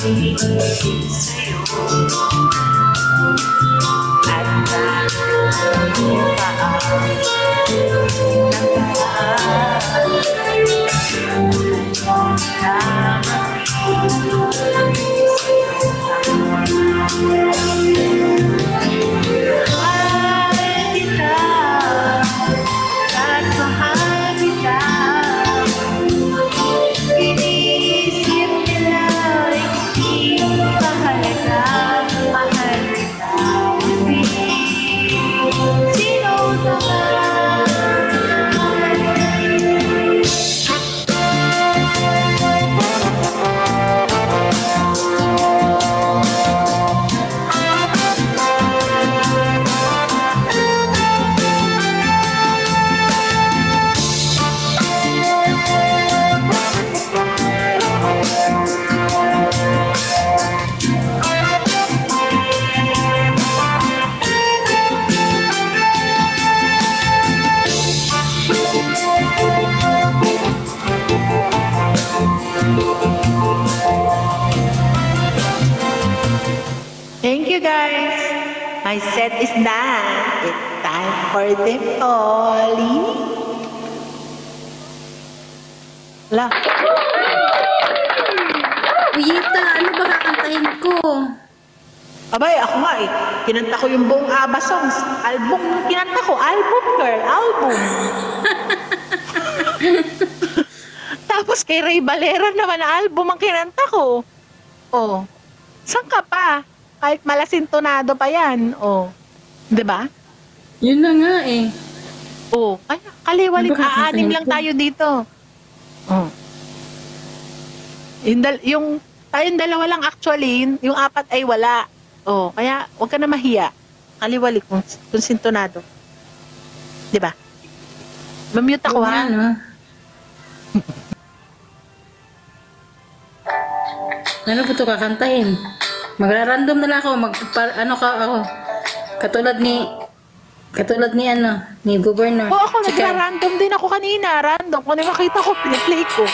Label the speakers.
Speaker 1: sa'yo at dahil thank you guys. My set is done. It's time for the Polly. La.
Speaker 2: Uyita, ano ba kakantahin ko?
Speaker 1: Abay, ako nga eh. Kinanta ko yung buong ABBA songs. Album, kinanta ko. Album, girl. Album. Tapos kay Ray Valera naman na album ang kinanta ko. Oh. Saan ka pa? Kahit malasintonado pa yan. Oh. 'Di ba?
Speaker 2: Yun na nga eh.
Speaker 1: Oh, kaya kaliwalit
Speaker 2: Ano ba
Speaker 1: aanim lang
Speaker 2: ko?
Speaker 1: tayo dito. Oh. Yung tayong dalawa lang actually, yung apat ay wala. Oh, kaya wag ka na mahiya. Kaliwalit kung sintonado. 'Di ba? Mamute ako ha.
Speaker 2: Ano? Ano ba ito kakantahin? Magra-random na lang ako. Ako. Katulad ni ano, ni Governor.
Speaker 1: Oh, ako nagra-random din ako kanina. Random. Kung makita ko, piniplay ko.